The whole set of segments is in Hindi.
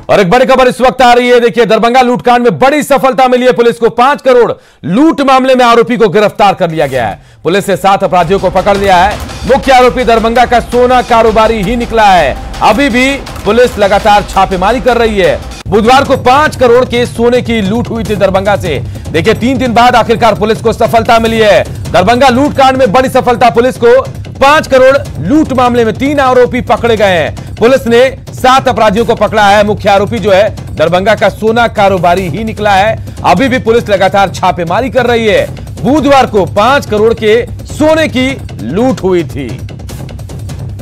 और एक बड़ी खबर इस वक्त आ रही है। देखिए, दरभंगा लूटकांड में बड़ी सफलता मिली है पुलिस को। 5 करोड़ लूट मामले में आरोपी को गिरफ्तार कर लिया गया है। पुलिस ने 7 अपराधियों को पकड़ लिया है। मुख्य आरोपी दरभंगा का सोना कारोबारी ही निकला है। अभी भी पुलिस लगातार छापेमारी कर रही है। बुधवार को 5 करोड़ के सोने की लूट हुई थी दरभंगा से। देखिए, 3 दिन बाद आखिरकार पुलिस को सफलता मिली है। दरभंगा लूटकांड में बड़ी सफलता पुलिस को। 5 करोड़ लूट मामले में 3 आरोपी पकड़े गए हैं। पुलिस ने 7 अपराधियों को पकड़ा है। मुख्य आरोपी जो है दरभंगा का सोना कारोबारी ही निकला है। अभी भी पुलिस लगातार छापेमारी कर रही है। बुधवार को 5 करोड़ के सोने की लूट हुई थी।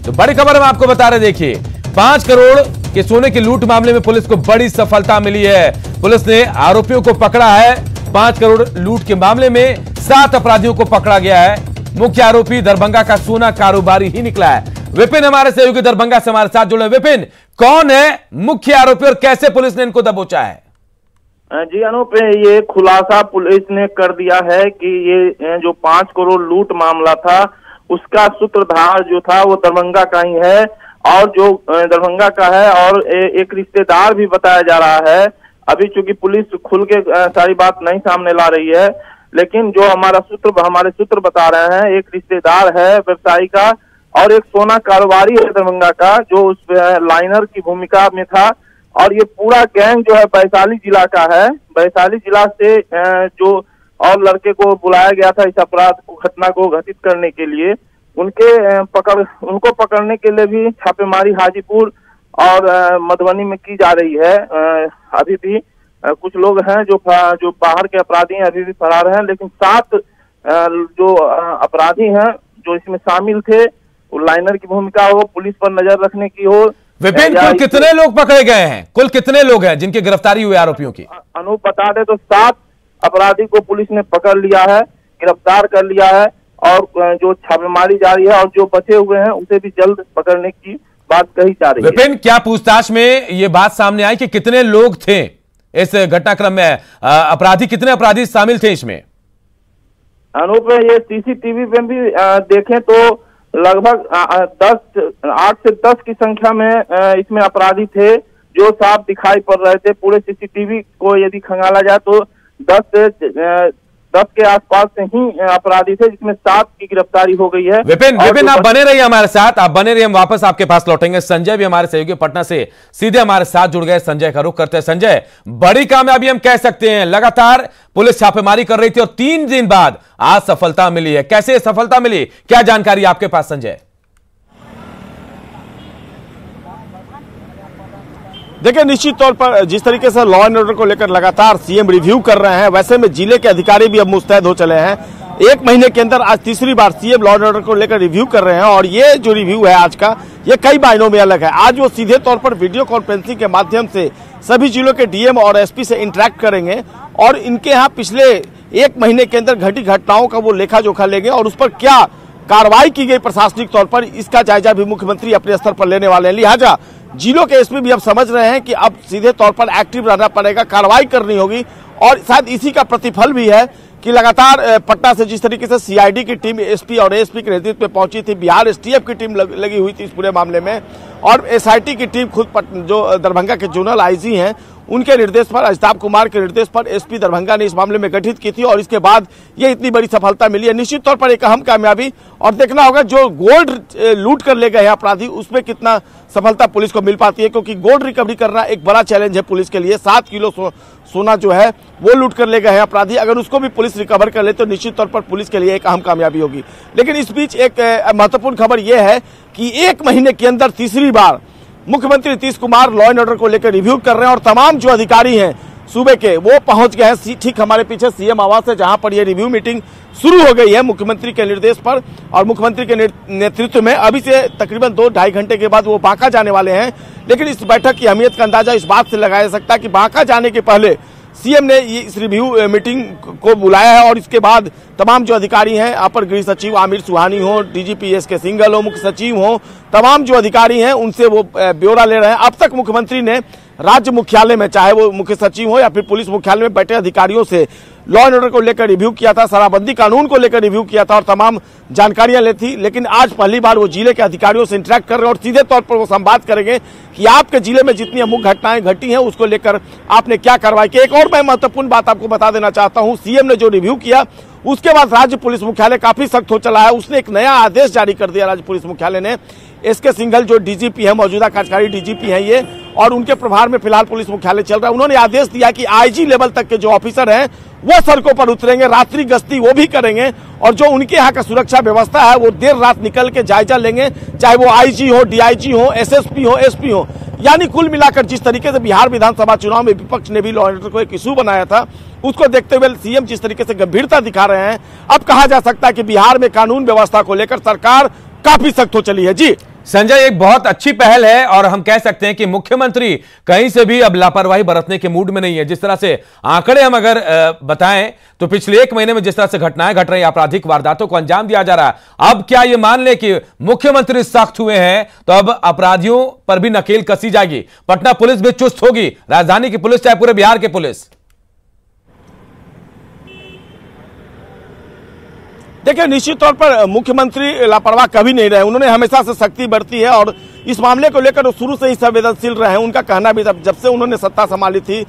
तो बड़ी खबर हम आपको बता रहे, देखिए 5 करोड़ के सोने की लूट मामले में पुलिस को बड़ी सफलता मिली है। पुलिस ने आरोपियों को पकड़ा है। 5 करोड़ लूट के मामले में 7 अपराधियों को पकड़ा गया है। मुख्य आरोपी दरभंगा का सोना कारोबारी ही निकला है। विपिन हमारे सहयोगी दरभंगा से हमारे साथ जुड़े। विपिन, कौन है मुख्य आरोपी और कैसे पुलिस ने इनको दबोचा है? जी अनूप, ये खुलासा पुलिस ने कर दिया है कि ये जो 5 करोड़ लूट मामला था उसका सूत्रधार जो था वो दरभंगा का ही है और जो दरभंगा का है और एक रिश्तेदार भी बताया जा रहा है। अभी चूंकि पुलिस खुल के सारी बात नहीं सामने ला रही है, लेकिन जो हमारे सूत्र बता रहे हैं, एक रिश्तेदार है व्यवसायी का और एक सोना कारोबारी है दरभंगा का जो उस लाइनर की भूमिका में था। और ये पूरा गैंग जो है वैशाली जिला का है। वैशाली जिला से जो और लड़के को बुलाया गया था इस अपराध घटना को घटित करने के लिए, उनको पकड़ने के लिए भी छापेमारी हाजीपुर और मधुबनी में की जा रही है। अभी भी कुछ लोग हैं जो बाहर के अपराधी हैं, अभी भी फरार हैं, लेकिन 7 जो अपराधी हैं जो इसमें शामिल थे, लाइनर की भूमिका हो, पुलिस पर नजर रखने की हो। विपिन, कुल कितने लोग पकड़े गए हैं? कुल कितने लोग हैं जिनकी गिरफ्तारी हुई आरोपियों की? अनूप बता दे तो 7 अपराधी को पुलिस ने पकड़ लिया है, गिरफ्तार कर लिया है और जो छापेमारी जारी है और जो बचे हुए हैं उसे भी जल्द पकड़ने की बात कही जा रही है। विपिन, क्या पूछताछ में ये बात सामने आई कि कितने लोग थे इस घटनाक्रम में? कितने अपराधी शामिल थे इसमें? अनूप, ये सीसीटीवी पे भी देखें तो लगभग 8 से 10 की संख्या में इसमें अपराधी थे जो साफ दिखाई पड़ रहे थे। पूरे सीसीटीवी को यदि खंगाला जाए तो 10 के आसपास से ही अपराधी थे, जिसमें 7 की गिरफ्तारी हो गई है। विपिन, आप बने रहिए हमारे साथ, आप बने रहिए, हम वापस आपके पास लौटेंगे। संजय भी हमारे सहयोगी पटना से सीधे हमारे साथ जुड़ गए। संजय का रुख करते हैं। संजय, बड़ी कामयाबी हम कह सकते हैं, लगातार पुलिस छापेमारी कर रही थी और 3 दिन बाद आज सफलता मिली है। कैसे सफलता मिली, क्या जानकारी आपके पास संजय? देखिए, निश्चित तौर पर जिस तरीके से लॉ एंड ऑर्डर को लेकर लगातार सीएम रिव्यू कर रहे हैं, वैसे में जिले के अधिकारी भी अब मुस्तैद हो चले हैं। 1 महीने के अंदर आज तीसरी बार सीएम लॉ एंड ऑर्डर को लेकर रिव्यू कर रहे हैं और ये जो रिव्यू है आज का, ये कई मायनों में अलग है। आज वो सीधे तौर पर वीडियो कॉन्फ्रेंसिंग के माध्यम से सभी जिलों के डीएम और एसपी से इंटरेक्ट करेंगे और इनके यहाँ पिछले 1 महीने के अंदर घटी घटनाओं का वो लेखा जोखा लेंगे और उस पर क्या कार्रवाई की गई प्रशासनिक तौर पर, इसका जायजा भी मुख्यमंत्री अपने स्तर पर लेने वाले हैं। लिहाजा जिलों के एसपी भी अब समझ रहे हैं कि अब सीधे तौर पर एक्टिव रहना पड़ेगा, कार्रवाई करनी होगी और शायद इसी का प्रतिफल भी है कि लगातार पटना से जिस तरीके से सीआईडी की टीम एसपी और एएसपी के नेतृत्व में पहुंची थी, बिहार एसटीएफ की टीम लगी हुई थी इस पूरे मामले में और एसआईटी की टीम खुद जो दरभंगा के जोनल आईजी हैं उनके निर्देश पर, अजिताभ कुमार के निर्देश पर एसपी दरभंगा ने इस मामले में गठित की थी और इसके बाद ये इतनी बड़ी सफलता मिली है। निश्चित तौर पर एक अहम कामयाबी और देखना होगा जो गोल्ड लूट कर ले गए हैं अपराधी, उसमें कितना सफलता पुलिस को मिल पाती है, क्योंकि गोल्ड रिकवरी करना एक बड़ा चैलेंज है पुलिस के लिए। 7 किलो सोना जो है वो लूट कर ले गए हैं अपराधी, अगर उसको भी पुलिस रिकवर कर ले तो निश्चित तौर पर पुलिस के लिए एक अहम कामयाबी होगी। लेकिन इस बीच एक महत्वपूर्ण खबर यह है कि 1 महीने के अंदर तीसरी बार मुख्यमंत्री Nitish Kumar law and order को लेकर रिव्यू कर रहे हैं और तमाम जो अधिकारी हैं सूबे के वो पहुंच गए हैं ठीक हमारे पीछे सीएम आवास है, जहां पर ये रिव्यू मीटिंग शुरू हो गई है मुख्यमंत्री के निर्देश पर और मुख्यमंत्री के नेतृत्व में। अभी से तकरीबन 2-2.5 घंटे के बाद वो बांका जाने वाले हैं। लेकिन इस बैठक की अहमियत का अंदाजा इस बात से लगाया जा सकता है कि बांका जाने के पहले सीएम ने इस रिव्यू मीटिंग को बुलाया है और इसके बाद तमाम जो अधिकारी हैं, अपर गृह सचिव आमिर सुहानी हो, डीजीपी एस के सिंघल हो, मुख्य सचिव हो, तमाम जो अधिकारी हैं उनसे वो ब्यौरा ले रहे हैं। अब तक मुख्यमंत्री ने राज्य मुख्यालय में, चाहे वो मुख्य सचिव हो या फिर पुलिस मुख्यालय में बैठे अधिकारियों से लॉ एंड ऑर्डर को लेकर रिव्यू किया था, शराबबंदी कानून को लेकर रिव्यू किया था और तमाम जानकारियां ली थी। लेकिन आज पहली बार वो जिले के अधिकारियों से इंटरेक्ट कर रहे हैं और सीधे तौर पर वो संवाद करेंगे कि आपके जिले में जितनी अमुक घटनाएं घटी हैं उसको लेकर आपने क्या कार्रवाई की। एक और मैं महत्वपूर्ण बात आपको बता देना चाहता हूं, सीएम ने जो रिव्यू किया उसके बाद राज्य पुलिस मुख्यालय काफी सख्त हो चला है। उसने एक नया आदेश जारी कर दिया राज्य पुलिस मुख्यालय ने। एसके सिंघल जो डीजीपी है, मौजूदा कार्यकारी डीजीपी हैं ये, और उनके प्रभार में फिलहाल पुलिस मुख्यालय चल रहा है। उन्होंने आदेश दिया कि आईजी लेवल तक के जो ऑफिसर हैं वो सड़कों पर उतरेंगे, रात्रि गश्ती वो भी करेंगे और जो उनके यहाँ का सुरक्षा व्यवस्था है वो देर रात निकल के जायजा लेंगे, चाहे वो आईजी हो, डीआईजी हो, एसएसपी हो, एसपी हो। यानी कुल मिलाकर जिस तरीके से बिहार विधानसभा चुनाव में विपक्ष ने भी लॉ एंड ऑर्डर को एक इशू बनाया था, उसको देखते हुए सीएम जिस तरीके से गंभीरता दिखा रहे हैं, अब कहा जा सकता है कि बिहार में कानून व्यवस्था को लेकर सरकार काफी सख्त हो चली है। जी संजय, एक बहुत अच्छी पहल है और हम कह सकते हैं कि मुख्यमंत्री कहीं से भी अब लापरवाही बरतने के मूड में नहीं है। जिस तरह से आंकड़े हम अगर बताएं तो पिछले 1 महीने में जिस तरह से घटनाएं घट रही हैं, आपराधिक वारदातों को अंजाम दिया जा रहा है, अब क्या ये मान ले कि मुख्यमंत्री सख्त हुए हैं तो अब अपराधियों पर भी नकेल कसी जाएगी, पटना पुलिस भी चुस्त होगी, राजधानी की पुलिस चाहे पूरे बिहार की पुलिस? देखिए, निश्चित तौर पर मुख्यमंत्री लापरवाह कभी नहीं रहे। उन्होंने हमेशा से सख्ती बरती है और इस मामले को लेकर शुरू से ही संवेदनशील रहे हैं। उनका कहना भी जब से उन्होंने सत्ता संभाली थी,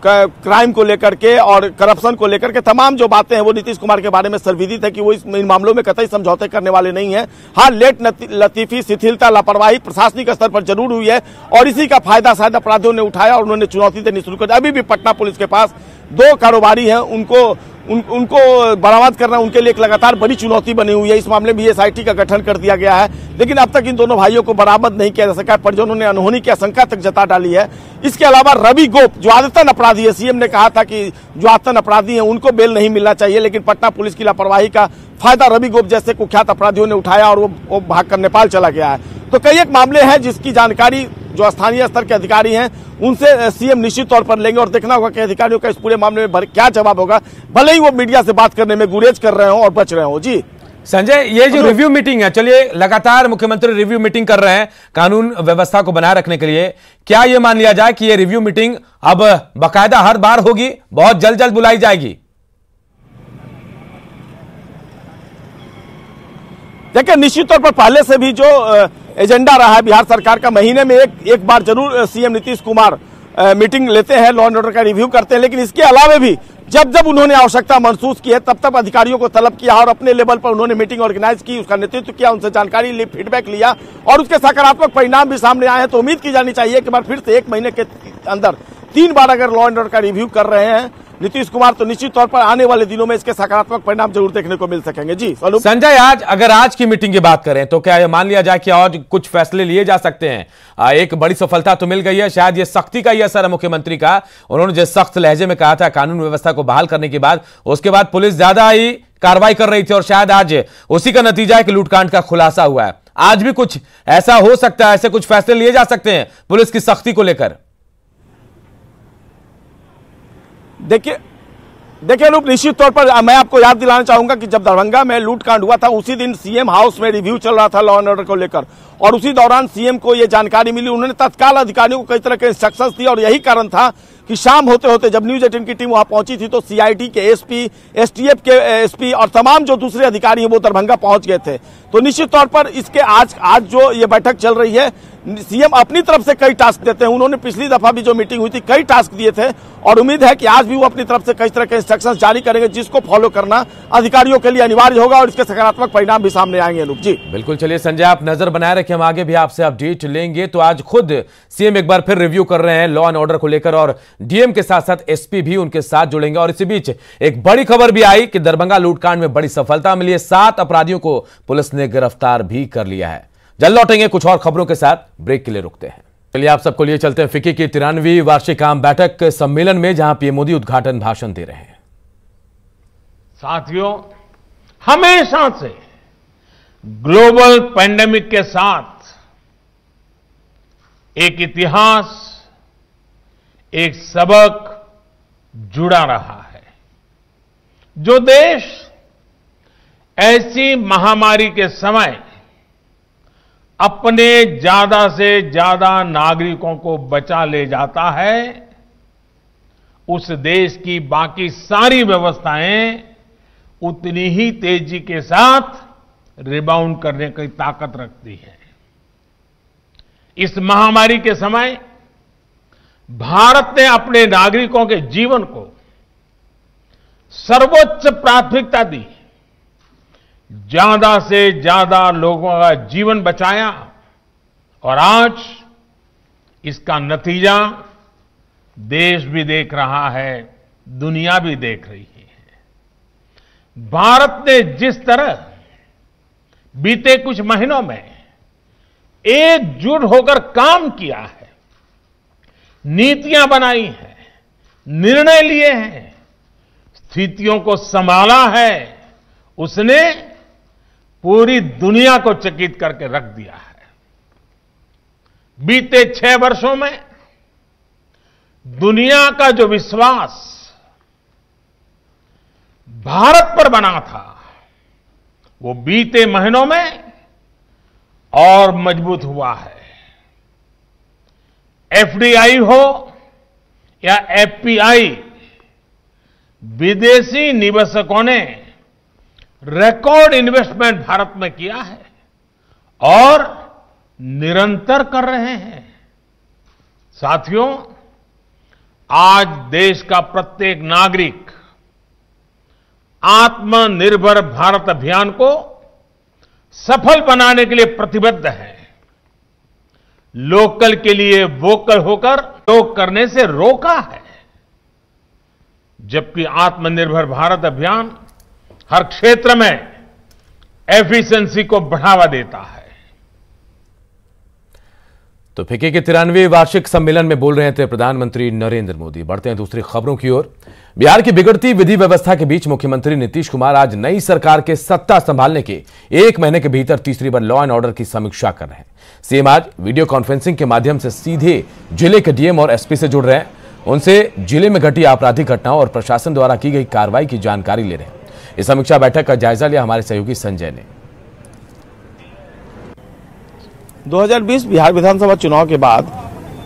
क्राइम को लेकर के और करप्शन को लेकर के तमाम जो बातें हैं वो नीतीश कुमार के बारे में सर्वविदित है कि वो इन मामलों में कतई समझौते करने वाले नहीं है। हाँ, लेट लतीफी, शिथिलता, लापरवाही प्रशासनिक स्तर पर जरूर हुई है और इसी का फायदा शायद अपराधियों ने उठाया और उन्होंने चुनौती देनी शुरू कर दी। अभी भी पटना पुलिस के पास 2 कारोबारी हैं, उनको बरामद करना उनके लिए एक लगातार बड़ी चुनौती बनी हुई है। इस मामले में एसआईटी का गठन कर दिया गया है, लेकिन अब तक इन दोनों भाइयों को बरामद नहीं किया जा सका, परिजनों ने अनहोनी की आशंका तक जता डाली है। इसके अलावा रवि गोप जो आदतन अपराधी है, सीएम ने कहा था कि जो आदतन अपराधी है उनको बेल नहीं मिलना चाहिए, लेकिन पटना पुलिस की लापरवाही का फायदा रवि गोप जैसे कुख्यात अपराधियों ने उठाया और वो भागकर नेपाल चला गया है। तो कई एक मामले हैं जिसकी जानकारी जो स्थानीय स्तर के अधिकारी हैं उनसे सीएम निश्चित तौर पर लेंगे और देखना होगा कि अधिकारियों का इस पूरे मामले में क्या जवाब होगा, भले ही वो मीडिया से बात करने में गुरेज कर रहे हो और बच रहे हो। जी संजय, ये जो रिव्यू मीटिंग है, चलिए लगातार मुख्यमंत्री रिव्यू मीटिंग कर रहे हैं कानून व्यवस्था को बनाए रखने के लिए, क्या यह मान लिया जाए कि ये रिव्यू मीटिंग अब बाकायदा हर बार होगी, बहुत जल्द जल्द बुलाई जाएगी? देखिए, निश्चित तौर पर पहले से भी जो एजेंडा रहा है बिहार सरकार का, महीने में एक बार जरूर सीएम नीतीश कुमार मीटिंग लेते हैं, लॉ एंड ऑर्डर का रिव्यू करते हैं। लेकिन इसके अलावा भी जब उन्होंने आवश्यकता महसूस की है तब अधिकारियों को तलब किया और अपने लेवल पर उन्होंने मीटिंग ऑर्गेनाइज की, उसका नेतृत्व किया, उनसे जानकारी ली, फीडबैक लिया और उसके सकारात्मक परिणाम भी सामने आए हैं। तो उम्मीद की जानी चाहिए कि बार फिर से 1 महीने के अंदर 3 बार अगर लॉ एंड ऑर्डर का रिव्यू कर रहे हैं नीतीश कुमार, तो निश्चित तौर पर आने वाले दिनों में इसके सकारात्मक परिणाम जरूर देखने को मिल सकेंगे। जी संजय, अगर आज की मीटिंग की बात करें तो क्या यह मान लिया जाए कि और कुछ फैसले लिए जा सकते हैं? एक बड़ी सफलता तो मिल गई है, शायद ये सख्ती का ही असर है मुख्यमंत्री का। उन्होंने जिस सख्त लहजे में कहा था कानून व्यवस्था को बहाल करने के बाद, उसके बाद पुलिस ज्यादा ही कार्रवाई कर रही थी और शायद आज उसी का नतीजा है कि लूटकांड का खुलासा हुआ है। आज भी कुछ ऐसा हो सकता है, ऐसे कुछ फैसले लिए जा सकते हैं पुलिस की सख्ती को लेकर? देखिए लोग, निश्चित तौर पर मैं आपको याद दिलाना चाहूंगा कि जब दरभंगा में लूटकांड हुआ था उसी दिन सीएम हाउस में रिव्यू चल रहा था लॉ एंड ऑर्डर को लेकर और उसी दौरान सीएम को यह जानकारी मिली। उन्होंने तत्काल अधिकारियों को कई तरह के इंस्ट्रक्शंस दिए और यही कारण था कि शाम होते होते जब न्यूज 18 की टीम वहां पहुंची थी तो सीआईडी के एसपी, एसटीएफ के एसपी और तमाम जो दूसरे अधिकारी हैं वो दरभंगा पहुंच गए थे। तो निश्चित तौर पर इसके आज जो ये बैठक चल रही है, सीएम अपनी तरफ से कई टास्क देते हैं। उन्होंने पिछली दफा भी जो मीटिंग हुई थी कई टास्क दिए थे और उम्मीद है कि आज भी वो अपनी तरफ से कई तरह के इंस्ट्रक्शंस जारी करेंगे जिसको फॉलो करना अधिकारियों के लिए अनिवार्य होगा और इसके सकारात्मक परिणाम भी सामने आएंगे। अनुप जी बिल्कुल, चलिए संजय, आप नजर बनाए रखें, हम आगे भी आपसे अपडेट लेंगे। तो आज खुद सीएम एक बार फिर रिव्यू कर रहे हैं लॉ एंड ऑर्डर को लेकर और डीएम के साथ साथ एसपी भी उनके साथ जुड़ेंगे। और इसी बीच एक बड़ी खबर भी आई कि दरभंगा लूटकांड में बड़ी सफलता मिली है, 7 अपराधियों को पुलिस ने गिरफ्तार भी कर लिया है। जल्द लौटेंगे कुछ और खबरों के साथ, ब्रेक के लिए रुकते हैं। चलिए आप सबको लिए चलते हैं फिक्की की 93वीं वार्षिक आम बैठक सम्मेलन में, जहां पीएम मोदी उद्घाटन भाषण दे रहे हैं। साथियों, हमेशा से ग्लोबल पैंडेमिक के साथ एक इतिहास, एक सबक जुड़ा रहा है। जो देश ऐसी महामारी के समय अपने ज्यादा से ज्यादा नागरिकों को बचा ले जाता है, उस देश की बाकी सारी व्यवस्थाएं उतनी ही तेजी के साथ रिबाउंड करने की ताकत रखती है। इस महामारी के समय भारत ने अपने नागरिकों के जीवन को सर्वोच्च प्राथमिकता दी, ज्यादा से ज्यादा लोगों का जीवन बचाया और आज इसका नतीजा देश भी देख रहा है, दुनिया भी देख रही है। भारत ने जिस तरह बीते कुछ महीनों में एकजुट होकर काम किया है, नीतियां बनाई हैं, निर्णय लिए हैं, स्थितियों को संभाला है, उसने पूरी दुनिया को चकित करके रख दिया है। बीते 6 वर्षों में दुनिया का जो विश्वास भारत पर बना था, वो बीते महीनों में और मजबूत हुआ है। एफडीआई हो या एफपीआई, विदेशी निवेशकों ने रिकॉर्ड इन्वेस्टमेंट भारत में किया है और निरंतर कर रहे हैं। साथियों, आज देश का प्रत्येक नागरिक आत्मनिर्भर भारत अभियान को सफल बनाने के लिए प्रतिबद्ध है। लोकल के लिए वोकल होकर लोग करने से रोका है, जबकि आत्मनिर्भर भारत अभियान हर क्षेत्र में एफिशिएंसी को बढ़ावा देता है। तो फिक्की के 93वें वार्षिक सम्मेलन में बोल रहे थे प्रधानमंत्री नरेंद्र मोदी। बढ़ते हैं दूसरी खबरों की ओर। बिहार की बिगड़ती विधि व्यवस्था के बीच मुख्यमंत्री नीतीश कुमार आज नई सरकार के सत्ता संभालने के 1 महीने के भीतर तीसरी बार लॉ एंड ऑर्डर की समीक्षा कर रहे हैं। सीएम आज वीडियो कॉन्फ्रेंसिंग के माध्यम से सीधे जिले के डीएम और एसपी से जुड़ रहे हैं। उनसे जिले में घटी आपराधिक घटनाओं और प्रशासन द्वारा की गई कार्रवाई की जानकारी ले रहे हैं। इस समीक्षा बैठक का जायजा लिया हमारे सहयोगी संजय ने। 2020 बिहार विधानसभा चुनाव के बाद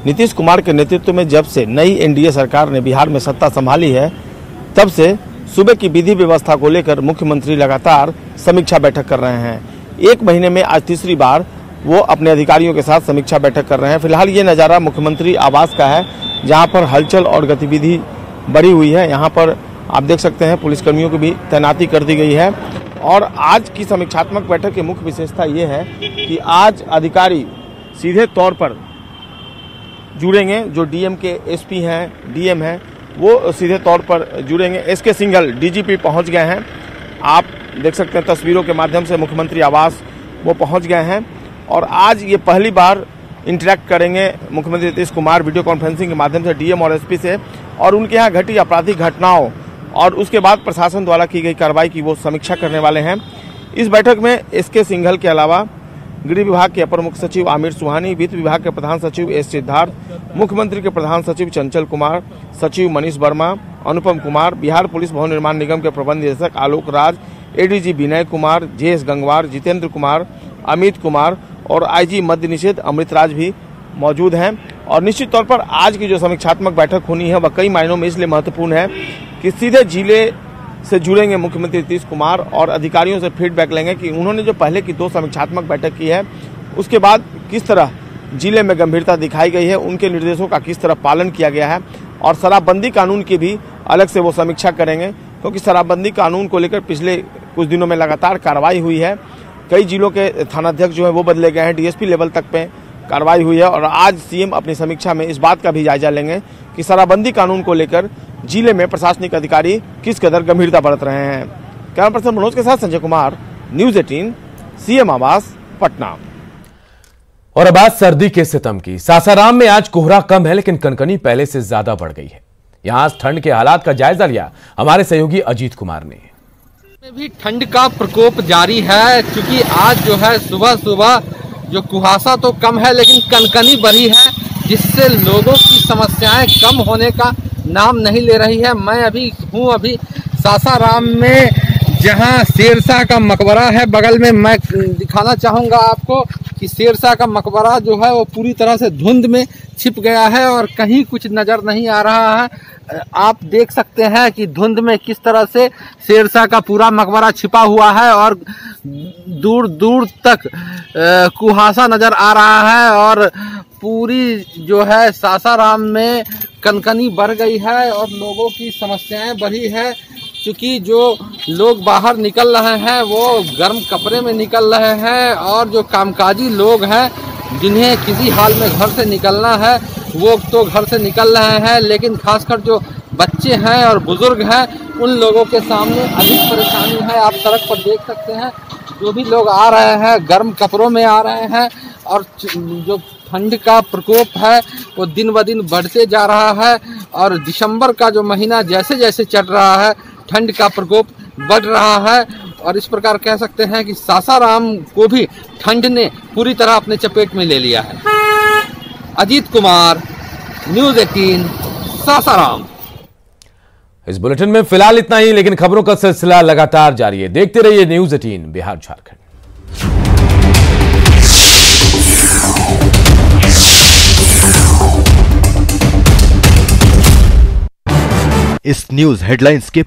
नीतीश कुमार के नेतृत्व में जब से नई एनडीए सरकार ने बिहार में सत्ता संभाली है, तब से सूबे की विधि व्यवस्था को लेकर मुख्यमंत्री लगातार समीक्षा बैठक कर रहे हैं। 1 महीने में आज तीसरी बार वो अपने अधिकारियों के साथ समीक्षा बैठक कर रहे हैं। फिलहाल ये नज़ारा मुख्यमंत्री आवास का है, जहाँ पर हलचल और गतिविधि बढ़ी हुई है। यहाँ पर आप देख सकते हैं पुलिसकर्मियों की भी तैनाती कर दी गई है। और आज की समीक्षात्मक बैठक की मुख्य विशेषता ये है कि आज अधिकारी सीधे तौर पर जुड़ेंगे। जो डीएम के एसपी हैं, डीएम हैं, वो सीधे तौर पर जुड़ेंगे। एसके सिंघल डीजीपी पहुंच गए हैं। आप देख सकते हैं तस्वीरों के माध्यम से मुख्यमंत्री आवास वो पहुंच गए हैं। और आज ये पहली बार इंटरेक्ट करेंगे मुख्यमंत्री नीतीश कुमार वीडियो कॉन्फ्रेंसिंग के माध्यम से डीएम और एसपी से, और उनके यहाँ घटी आपराधिक घटनाओं और उसके बाद प्रशासन द्वारा की गई कार्रवाई की वो समीक्षा करने वाले हैं। इस बैठक में एसके सिंघल के अलावा गृह विभाग के अपर मुख्य सचिव आमिर सुहानी, वित्त विभाग के प्रधान सचिव एस सिद्धार्थ, मुख्यमंत्री के प्रधान सचिव चंचल कुमार, सचिव मनीष वर्मा, अनुपम कुमार, बिहार पुलिस भवन निर्माण निगम के प्रबंध निदेशक आलोक राज, एडीजी विनय कुमार, जेएस गंगवार, जितेंद्र कुमार, अमित कुमार और आईजी मद्य निषेध अमृत राज भी मौजूद हैं। और निश्चित तौर पर आज की जो समीक्षात्मक बैठक होनी है वह कई मायनों में इसलिए महत्वपूर्ण है कि सीधे जिले से जुड़ेंगे मुख्यमंत्री नीतीश कुमार और अधिकारियों से फीडबैक लेंगे कि उन्होंने जो पहले की 2 समीक्षात्मक बैठक की है उसके बाद किस तरह जिले में गंभीरता दिखाई गई है, उनके निर्देशों का किस तरह पालन किया गया है। और शराबबंदी कानून की भी अलग से वो समीक्षा करेंगे, क्योंकि शराबबंदी कानून को लेकर पिछले कुछ दिनों में लगातार कार्रवाई हुई है। कई जिलों के थानाध्यक्ष जो है वो बदले गए हैं, डीएसपी लेवल तक पे कार्रवाई हुई है। और आज सीएम अपनी समीक्षा में इस बात का भी जायजा लेंगे कि शराबबंदी कानून को लेकर जिले में प्रशासनिक अधिकारी किस कदर गंभीरता बरत रहे हैं। कैमरा पर्सन मनोज के साथ संजय कुमार, न्यूज 18, सीएम आवास, पटना। और अब बात सर्दी के सितम की। सासाराम में आज कोहरा कम है, लेकिन कनकनी पहले से ज्यादा बढ़ गई है। यहां ठंड के हालात का जायजा लिया हमारे सहयोगी अजीत कुमार ने। भी ठंड का प्रकोप जारी है, क्योंकि आज जो है सुबह सुबह जो कुहासा तो कम है लेकिन कनकनी बढ़ी है, जिससे लोगों की समस्याएं कम होने का नाम नहीं ले रही है। मैं अभी सासाराम में, जहां शेरशाह का मकबरा है बगल में। मैं दिखाना चाहूंगा आपको कि शेरशाह का मकबरा जो है वो पूरी तरह से धुंध में छिप गया है और कहीं कुछ नजर नहीं आ रहा है। आप देख सकते हैं कि धुंध में किस तरह से शेरशाह का पूरा मकबरा छिपा हुआ है और दूर दूर तक कुहासा नजर आ रहा है और पूरी जो है सासाराम में कनकनी बढ़ गई है और लोगों की समस्याएं बढ़ी है, क्योंकि जो लोग बाहर निकल रहे हैं वो गर्म कपड़े में निकल रहे हैं और जो कामकाजी लोग हैं जिन्हें किसी हाल में घर से निकलना है वो तो घर से निकल रहे हैं, लेकिन खासकर जो बच्चे हैं और बुजुर्ग हैं उन लोगों के सामने अधिक परेशानी है। आप सड़क पर देख सकते हैं जो भी लोग आ रहे हैं गर्म कपड़ों में आ रहे हैं और जो ठंड का प्रकोप है वो दिन ब दिन बढ़ते जा रहा है और दिसंबर का जो महीना जैसे जैसे चल रहा है ठंड का प्रकोप बढ़ रहा है और इस प्रकार कह सकते हैं कि सासाराम को भी ठंड ने पूरी तरह अपने चपेट में ले लिया है। अजीत कुमार, न्यूज़ 18, सासाराम। इस बुलेटिन में फिलहाल इतना ही, लेकिन खबरों का सिलसिला लगातार जारी है। देखते रहिए न्यूज़ 18 बिहार झारखंड। इस न्यूज हेडलाइंस के